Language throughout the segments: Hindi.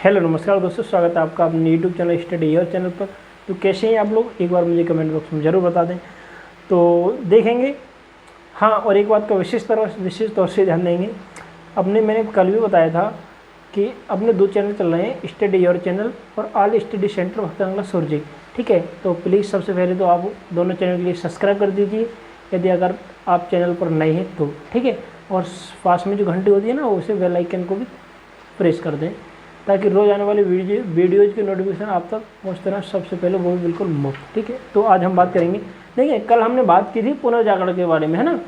हेलो नमस्कार दोस्तों, स्वागत है आपका अपने YouTube channel study your channel पर। तो कैसे हैं आप लोग, एक बार मुझे कमेंट बॉक्स में ज़रूर बता दें तो देखेंगे। हाँ, और एक बात का विशेष तौर से ध्यान देंगे। मैंने कल भी बताया था कि अपने 2 चैनल चल रहे हैं, स्टडी योर चैनल और ऑल स्टडी सेंटर भक्तंगला सुरजी। ठीक है, तो प्लीज़ सबसे पहले तो आप दोनों चैनल के लिए सब्सक्राइब कर दीजिए यदि अगर आप चैनल पर नए हैं तो। ठीक है, और पास में जो घंटी होती है ना, उसे बेल आइकन को भी प्रेस कर दें ताकि रोज़ आने वाली वीडियोज़ की नोटिफिकेशन आप तक पहुँचते रहें सबसे पहले, वो भी बिल्कुल मुफ्त। ठीक है, तो आज हम बात करेंगे। देखिए, कल हमने बात की थी पुनर्जागरण के बारे में, है ना।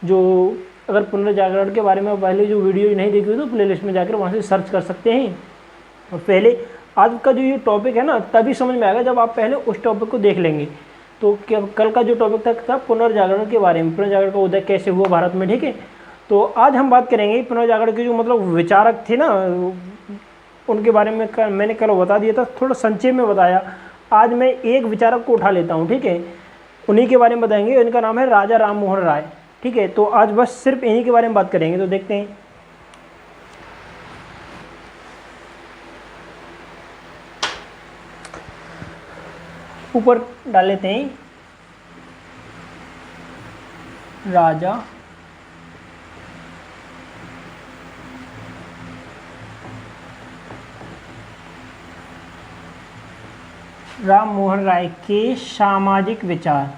जो अगर पुनर्जागरण के बारे में पहले जो वीडियो नहीं देखी हुई तो प्लेलिस्ट में जाकर वहाँ से सर्च कर सकते हैं। और पहले आज का जो ये टॉपिक है ना, तभी समझ में आएगा जब आप पहले उस टॉपिक को देख लेंगे। तो कल का जो टॉपिक था पुनर्जागरण के बारे में, पुनर्जागरण का उदय कैसे हुआ भारत में। ठीक है, तो आज हम बात करेंगे पुनर्जागरण के जो मतलब विचारक थे ना, उनके बारे में मैंने कल बता दिया था, थोड़ा संक्षेप में बताया। आज मैं एक विचारक को उठा लेता हूँ। ठीक है, उन्हीं के बारे में बताएंगे। इनका नाम है राजा राम मोहन राय। ठीक है, तो आज बस सिर्फ इन्हीं के बारे में बात करेंगे। तो देखते हैं, ऊपर डाल लेते हैं राजा राम मोहन राय के सामाजिक विचार।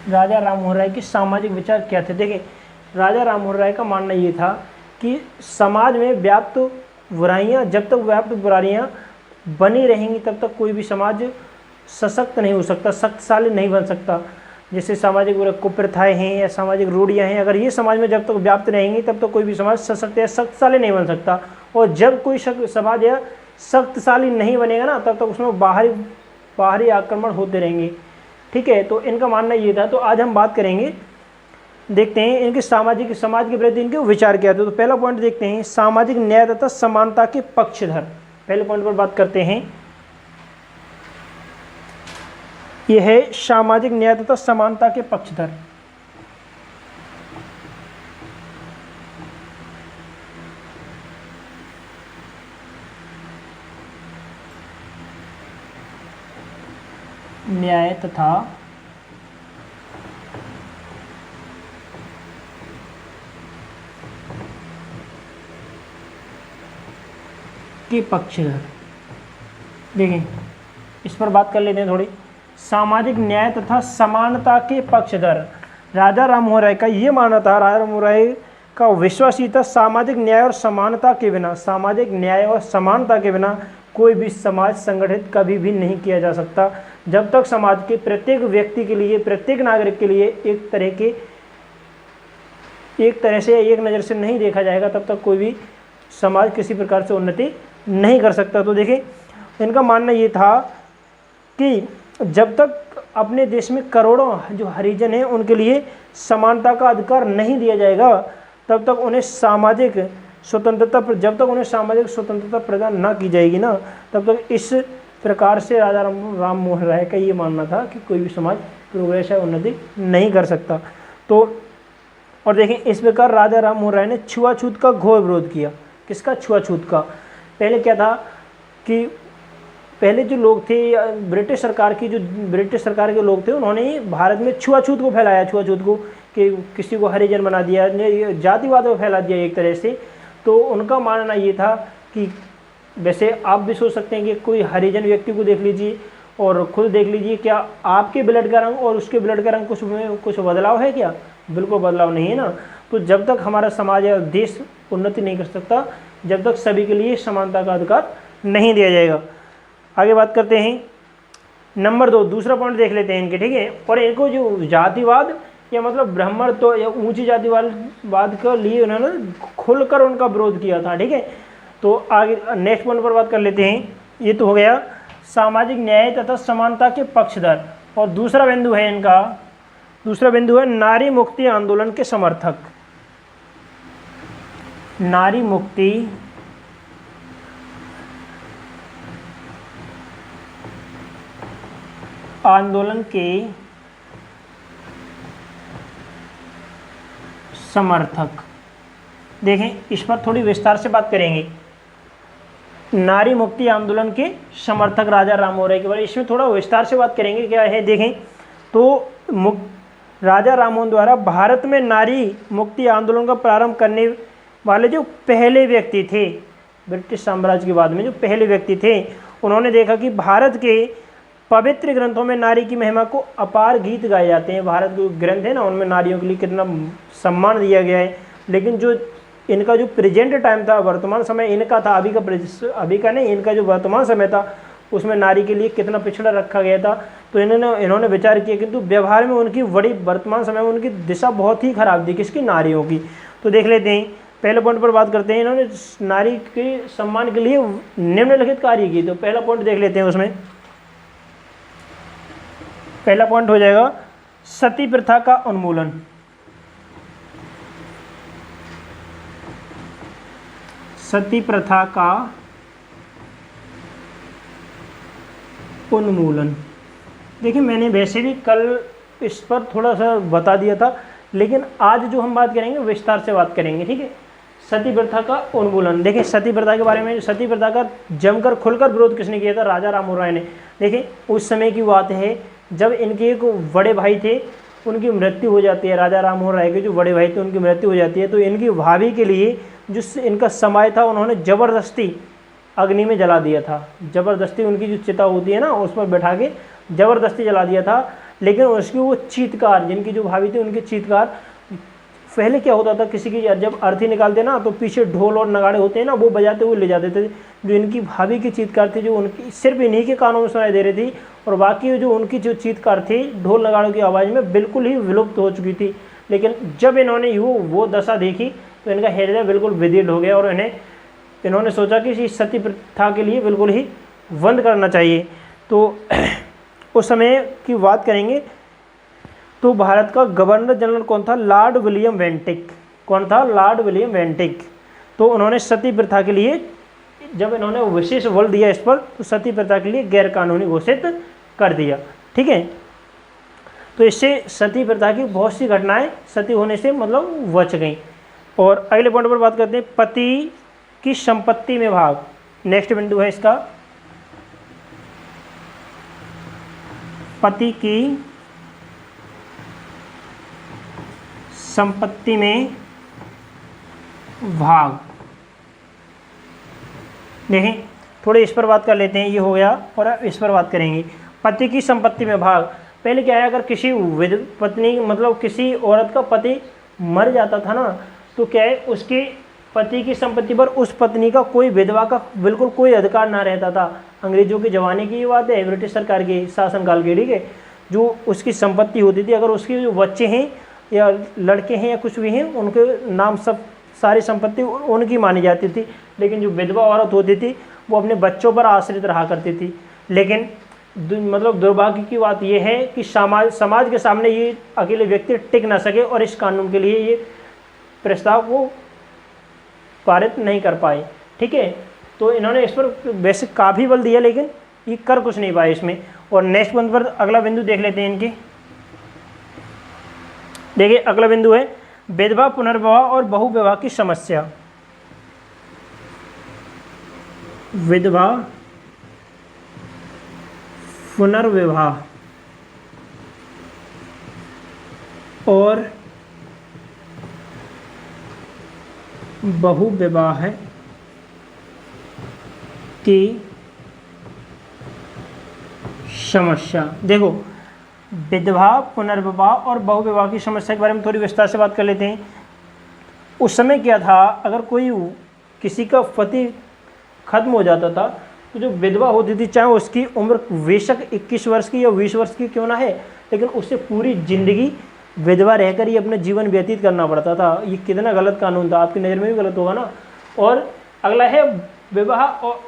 राजा राम मोहन राय के सामाजिक विचार क्या थे। देखिए, राजा राम मोहन राय का मानना ये था कि समाज में व्याप्त बुराइयां, जब तक व्याप्त बुराइयां बनी रहेंगी तब तक कोई भी समाज सशक्त नहीं हो सकता, शक्तिशाली नहीं बन सकता। जैसे सामाजिक कुप्रथाएं हैं या सामाजिक रूढ़ियाँ हैं, अगर ये समाज में जब तक व्याप्त रहेंगी तब तक कोई भी समाज सशक्त या शक्तिशाली नहीं बन सकता। और जब कोई समाज या शक्तिशाली नहीं बनेगा ना, तब तक उसमें बाहरी आक्रमण होते रहेंगे। ठीक है, तो इनका मानना ये था। तो आज हम बात करेंगे, देखते हैं इनके समाज के प्रति इनके विचार क्या थे। तो पहला पॉइंट देखते हैं, सामाजिक न्याय तथा समानता के पक्षधर। पहले पॉइंट पर बात करते हैं, यह है सामाजिक न्याय तथा समानता के पक्षधर। न्याय तथा के पक्षधर। देखें, इस पर बात कर लेते हैं थोड़ी। सामाजिक न्याय तथा समानता के पक्षधर राजा राम मोहन राय का ये मानना था। राजा राम मोहन राय का विश्वास ही था, सामाजिक न्याय और समानता के बिना, सामाजिक न्याय और समानता के बिना कोई भी समाज संगठित कभी भी नहीं किया जा सकता। जब तक समाज के प्रत्येक व्यक्ति के लिए, प्रत्येक नागरिक के लिए एक तरह से, एक नज़र से नहीं देखा जाएगा, तब तक कोई भी समाज किसी प्रकार से उन्नति नहीं कर सकता। तो देखिए, इनका मानना ये था कि जब तक अपने देश में करोड़ों जो हरिजन हैं उनके लिए समानता का अधिकार नहीं दिया जाएगा, तब तक उन्हें सामाजिक स्वतंत्रता प्रदान ना की जाएगी ना, तब तक इस प्रकार से राजा राम मोहन राय का ये मानना था कि कोई भी समाज प्रोग्रेस या उन्नति नहीं कर सकता। तो और देखें, इस प्रकार राजा राम मोहन राय ने छुआछूत का घोर विरोध किया। किसका? छुआछूत का। पहले क्या था कि पहले जो लोग थे, ब्रिटिश सरकार के लोग थे, उन्होंने भारत में छुआछूत को फैलाया, छुआछूत को, कि किसी को हरिजन बना दिया, जातिवाद को फैला दिया एक तरह से। तो उनका मानना ये था कि वैसे आप भी सोच सकते हैं कि कोई हरिजन व्यक्ति को देख लीजिए और खुद देख लीजिए, क्या आपके ब्लड का रंग और उसके ब्लड का रंग कुछ बदलाव है क्या? बिल्कुल बदलाव नहीं है ना। तो जब तक हमारा समाज या देश उन्नति नहीं कर सकता, जब तक सभी के लिए समानता का अधिकार नहीं दिया जाएगा। आगे बात करते हैं, नंबर 2, दूसरा पॉइंट देख लेते हैं इनके। ठीक है, और इनको जो जातिवाद या मतलब ब्राह्मण तो या ऊंची जातिवाद के लिए उन्होंने खुलकर उनका विरोध किया था। ठीक है, तो आगे नेक्स्ट पॉइंट पर बात कर लेते हैं। ये तो हो गया सामाजिक न्याय तथा समानता के पक्षधर। और दूसरा बिंदु है नारी मुक्ति आंदोलन के समर्थक। नारी मुक्ति आंदोलन के समर्थक। देखें, इस पर थोड़ी विस्तार से बात करेंगे। नारी मुक्ति आंदोलन के समर्थक राजा राममोहन राय के बारे में इसमें थोड़ा विस्तार से बात करेंगे। क्या है देखें तो राजा राममोहन द्वारा भारत में नारी मुक्ति आंदोलन का प्रारंभ करने वाले जो पहले व्यक्ति थे, ब्रिटिश साम्राज्य के बाद में जो पहले व्यक्ति थे, उन्होंने देखा कि भारत के पवित्र ग्रंथों में नारी की महिमा को अपार गीत गाए जाते हैं। भारत के ग्रंथ है ना, उनमें नारियों के लिए कितना सम्मान दिया गया है, लेकिन जो इनका जो प्रेजेंट टाइम था, वर्तमान समय इनका था, अभी का नहीं, इनका जो वर्तमान समय था उसमें नारी के लिए कितना पिछड़ा रखा गया था। तो इन्होंने विचार किया, किंतु व्यवहार में उनकी बड़ी वर्तमान समय में उनकी दिशा बहुत ही खराब थी, किसकी, नारियों की। तो देख लेते हैं, पहले पॉइंट पर बात करते हैं। इन्होंने नारी के सम्मान के लिए निम्नलिखित कार्य किए। तो पहला पॉइंट देख लेते हैं, उसमें पहला पॉइंट हो जाएगा सती प्रथा का उन्मूलन। सती प्रथा का उन्मूलन। देखिए, मैंने वैसे भी कल इस पर थोड़ा सा बता दिया था, लेकिन आज जो हम बात करेंगे विस्तार से बात करेंगे, ठीक है। सती प्रथा का उन्मूलन। देखिए, सती प्रथा के बारे में, सती प्रथा का जमकर खुलकर विरोध किसने किया था, राजा राममोहन राय ने। देखिए, उस समय की बात है जब इनके एक बड़े भाई थे, उनकी मृत्यु हो जाती है। राजा राममोहन राय के जो बड़े भाई थे उनकी मृत्यु हो जाती है। तो इनकी भाभी के लिए जो इनका समाज था, उन्होंने ज़बरदस्ती अग्नि में जला दिया था। ज़बरदस्ती उनकी जो चिता होती है ना, उस पर बैठा के ज़बरदस्ती जला दिया था। लेकिन उसकी वो चीतकार, जिनकी जो भाभी थी उनकी चीतकार, पहले क्या होता था, किसी की जब अर्थी निकालते ना तो पीछे ढोल और नगाड़े होते हैं ना, वो बजाते हुए ले जाते थे। जो इनकी भाभी की चीतकार थी, जो उनकी सिर्फ इन्हीं के कानों में सुनाई दे रही थी, और बाकी जो उनकी जो चीतकार थी ढोल नगाड़ों की आवाज़ में बिल्कुल ही विलुप्त हो चुकी थी। लेकिन जब इन्होंने वो दशा देखी तो इनका हृदय बिल्कुल विदीर्ण हो गया, और इन्होंने सोचा कि इस सती प्रथा के लिए बिल्कुल ही बंद करना चाहिए। तो उस समय की बात करेंगे तो भारत का गवर्नर जनरल कौन था, लॉर्ड विलियम बेंटिक। कौन था, लॉर्ड विलियम बेंटिक। तो उन्होंने सती प्रथा के लिए, जब इन्होंने विशेष बल दिया इस पर, तो सती प्रथा के लिए गैर कानूनी घोषित कर दिया, ठीक है। तो इससे सती प्रथा की बहुत सी घटनाएं सती होने से मतलब बच गई। और अगले पॉइंट पर बात करते हैं, पति की संपत्ति में भाग। नेक्स्ट बिंदु है इसका, पति की संपत्ति में भाग। देखें, थोड़े इस पर बात कर लेते हैं, ये हो गया, और अब इस पर बात करेंगे, पति की संपत्ति में भाग। पहले क्या है, अगर किसी पत्नी, मतलब किसी औरत का पति मर जाता था ना, तो क्या है, उसके पति की संपत्ति पर उस पत्नी का कोई विधवा का बिल्कुल कोई अधिकार ना रहता था। अंग्रेजों के ज़माने की ये बात है, ब्रिटिश सरकार के शासनकाल की, ठीक है। जो उसकी संपत्ति होती थी, अगर उसके जो बच्चे हैं या लड़के हैं या कुछ भी हैं, उनके नाम सब सारी संपत्ति उनकी मानी जाती थी। लेकिन जो विधवा औरत होती थी वो अपने बच्चों पर आश्रित रहा करती थी। लेकिन मतलब दुर्भाग्य की बात यह है कि समाज के सामने ये अकेले व्यक्ति टिक ना सके, और इस कानून के लिए ये प्रस्ताव को पारित नहीं कर पाए, ठीक है। तो इन्होंने इस पर वैसे काफ़ी बल दिया, लेकिन ये कर कुछ नहीं पाए इसमें। और नेक्स्ट बिंदु पर अगला बिंदु देख लेते हैं इनके। देखिए, अगला बिंदु है विधवा पुनर्विवाह और बहुविवाह की समस्या। विधवा पुनर्विवाह और बहुविवाह की समस्या। देखो, विधवा पुनर्विवाह और बहुविवाह की समस्या के बारे में थोड़ी विस्तार से बात कर लेते हैं। उस समय क्या था, अगर कोई किसी का पति खत्म हो जाता था, तो जो विधवा होती थी, चाहे उसकी उम्र बेशक 21 वर्ष की या 20 वर्ष की क्यों ना है, लेकिन उससे पूरी जिंदगी विधवा रहकर ही अपना जीवन व्यतीत करना पड़ता था। ये कितना गलत कानून था, आपकी नज़र में भी गलत होगा ना। और अगला है विवाह और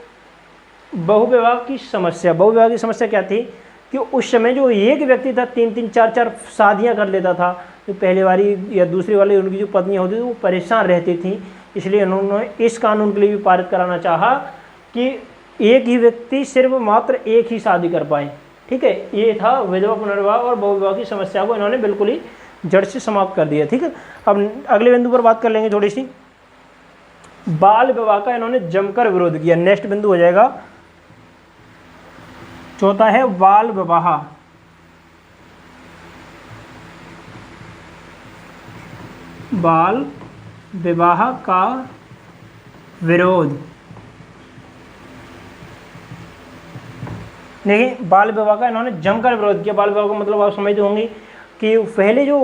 बहुविवाह की समस्या। बहुविवाह की समस्या क्या थी कि उस समय जो एक व्यक्ति था 3-3, 4-4 शादियां कर लेता था। जो पहले वाली या दूसरी वाली उनकी जो पत्नियां होती थी वो परेशान रहती थी। इसलिए उन्होंने इस कानून के लिए भी पारित कराना चाहा कि एक ही व्यक्ति सिर्फ मात्र एक ही शादी कर पाए, ठीक है। ये था विधवा पुनर्विवाह और बहुविवाह की समस्या को इन्होंने बिल्कुल ही जड़ से समाप्त कर दिया। ठीक है, अब अगले बिंदु पर बात कर लेंगे थोड़ी सी। बाल विवाह का इन्होंने जमकर विरोध किया। नेक्स्ट बिंदु हो जाएगा चौथा है बाल विवाह। बाल विवाह का विरोध। देखिए, बाल विवाह का इन्होंने जमकर विरोध किया। बाल विवाह का मतलब आप समझते होंगे कि पहले जो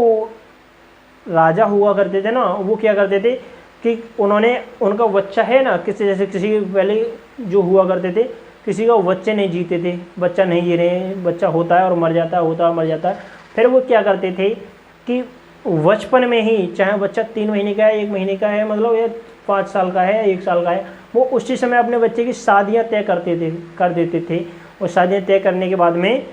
राजा हुआ करते थे ना, वो क्या करते थे कि उन्होंने उनका बच्चा है ना, किसी पहले जो हुआ करते थे, किसी का बच्चे नहीं जीते थे, बच्चा नहीं जी रहे, बच्चा होता है और मर जाता है, होता है और मर जाता है। फिर वो क्या करते थे कि बचपन में ही, चाहे बच्चा 3 महीने का है, 1 महीने का है, मतलब ये 5 साल का है, 1 साल का है, वो उसी समय अपने बच्चे की शादियाँ तय कर देते थे। और शादियाँ तय करने के बाद में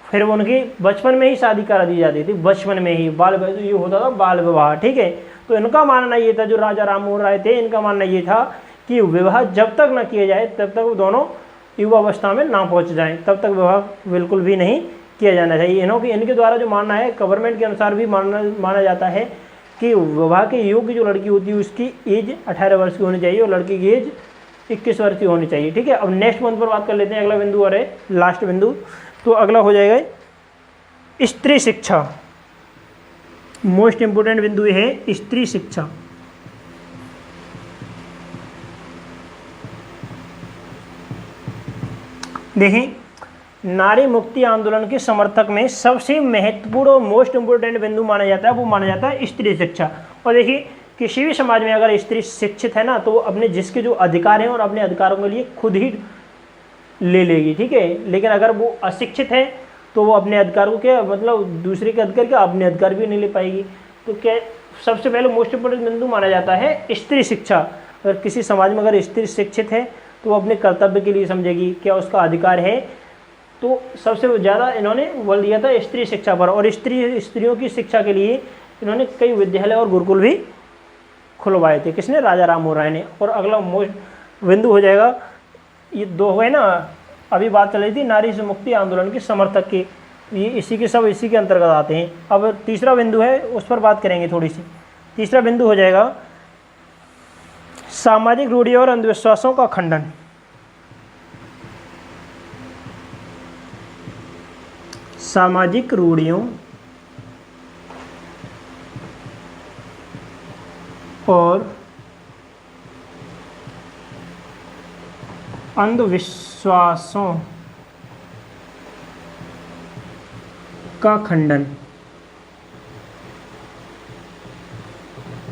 फिर वो उनकी बचपन में ही शादी करा दी जाती थी, बचपन में ही। ये होता था बाल विवाह। ठीक है, तो इनका मानना ये था, जो राजा राम मोहन राय थे, इनका मानना ये था कि विवाह जब तक न किया जाए तब तक वो दोनों युवावस्था में ना पहुंच जाएं, तब तक विवाह बिल्कुल भी नहीं किया जाना चाहिए। इनके द्वारा जो मानना है, गवर्नमेंट के अनुसार भी माना जाता है कि विवाह के योग्य जो लड़की होती है उसकी एज 18 वर्ष की होनी चाहिए और लड़की की एज 21 वर्ष की होनी चाहिए। ठीक है, अब नेक्स्ट मंथ पर बात कर लेते हैं। अगला बिंदु और है लास्ट बिंदु, तो अगला हो जाएगा स्त्री शिक्षा। मोस्ट इंपोर्टेंट बिंदु ये है स्त्री शिक्षा। देखें, नारी मुक्ति आंदोलन के समर्थक में सबसे महत्वपूर्ण और मोस्ट इंपोर्टेंट बिंदु माना जाता है, वो माना जाता है स्त्री शिक्षा। और देखिए, किसी भी समाज में अगर स्त्री शिक्षित है ना, तो वो अपने जिसके जो अधिकार हैं और अपने अधिकारों के लिए खुद ही ले लेगी। ठीक है, लेकिन अगर वो अशिक्षित है तो वो अपने अधिकारों के, मतलब दूसरे के अधिकार के, अपने अधिकार भी नहीं ले पाएगी। तो क्या सबसे पहले मोस्ट इंपोर्टेंट बिंदु माना जाता है स्त्री शिक्षा। अगर किसी समाज में अगर स्त्री शिक्षित है तो वो अपने कर्तव्य के लिए समझेगी, क्या उसका अधिकार है। तो सबसे ज़्यादा इन्होंने बल दिया था स्त्री शिक्षा पर। और स्त्रियों की शिक्षा के लिए इन्होंने कई विद्यालय और गुरुकुल भी खुलवाए थे। किसने? राजा राम मोहन राय ने। और अगला मोस्ट बिंदु हो जाएगा, ये 2 है ना, अभी बात चल रही थी नारी से मुक्ति आंदोलन के समर्थक के, ये इसी के अंतर्गत आते हैं। अब तीसरा बिंदु है, उस पर बात करेंगे थोड़ी सी। तीसरा बिंदु हो जाएगा सामाजिक रूढ़ियों और अंधविश्वासों का खंडन। सामाजिक रूढ़ियों और अंधविश्वासों का खंडन।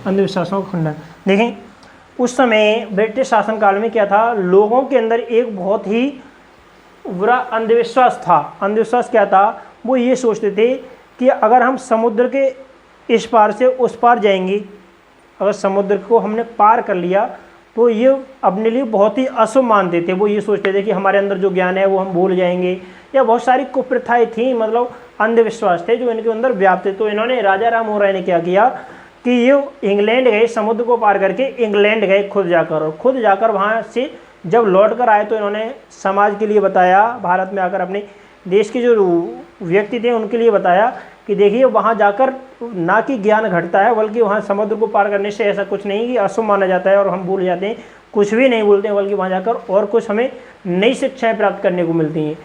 अंधविश्वासों का खंडन। देखें, उस समय ब्रिटिश शासनकाल में क्या था, लोगों के अंदर एक बहुत ही बुरा अंधविश्वास था। अंधविश्वास क्या था? वो ये सोचते थे कि अगर हम समुद्र के इस पार से उस पार जाएंगे, अगर समुद्र को हमने पार कर लिया तो ये अपने लिए बहुत ही अशुभ मानते थे। वो ये सोचते थे कि हमारे अंदर जो ज्ञान है वो हम भूल जाएंगे, या बहुत सारी कुप्रथाएं थी, मतलब अंधविश्वास थे जो इनके अंदर व्याप्त थे। तो इन्होंने, राजा राम मोहन राय ने क्या किया कि ये इंग्लैंड गए, समुद्र को पार करके इंग्लैंड गए खुद जाकर, और खुद जाकर वहाँ से जब लौट कर आए तो इन्होंने समाज के लिए बताया, भारत में आकर अपने देश के जो व्यक्ति थे उनके लिए बताया कि देखिए वहाँ जाकर ना कि ज्ञान घटता है, बल्कि वहाँ समुद्र को पार करने से ऐसा कुछ नहीं कि अशुभ माना जाता है और हम भूल जाते हैं, कुछ भी नहीं भूलते हैं, बल्कि वहाँ जाकर और कुछ हमें नई शिक्षाएं प्राप्त करने को मिलती हैं,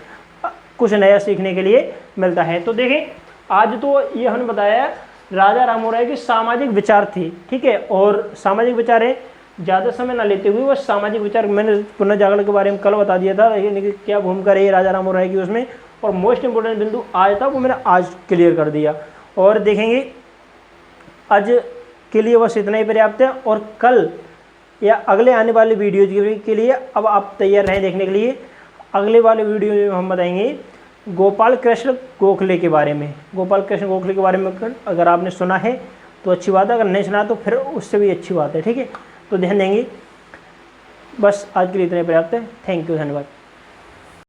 कुछ नया सीखने के लिए मिलता है। तो देखें, आज तो ये हमने बताया राजा राम मोहन राय के सामाजिक विचार थे। ठीक है, और सामाजिक विचार है, ज़्यादा समय ना लेते हुए बस सामाजिक विचार मैंने पुनर्जागरण के बारे में कल बता दिया था, लेकिन क्या भूमिका रही राजा राम मोहन राय की उसमें, और मोस्ट इंपोर्टेंट बिंदु आज था वो मैंने आज क्लियर कर दिया। और देखेंगे आज के लिए बस इतना ही पर्याप्त है, और कल या अगले आने वाले वीडियो के लिए अब आप तैयार रहें देखने के लिए। अगले वाले वीडियो में हम बताएंगे गोपाल कृष्ण गोखले के बारे में। गोपाल कृष्ण गोखले के बारे में अगर आपने सुना है तो अच्छी बात है, अगर नहीं सुना तो फिर उससे भी अच्छी बात है। ठीक है, तो ध्यान देंगे। बस आज के लिए इतना पर्याप्त है। थैंक यू, धन्यवाद।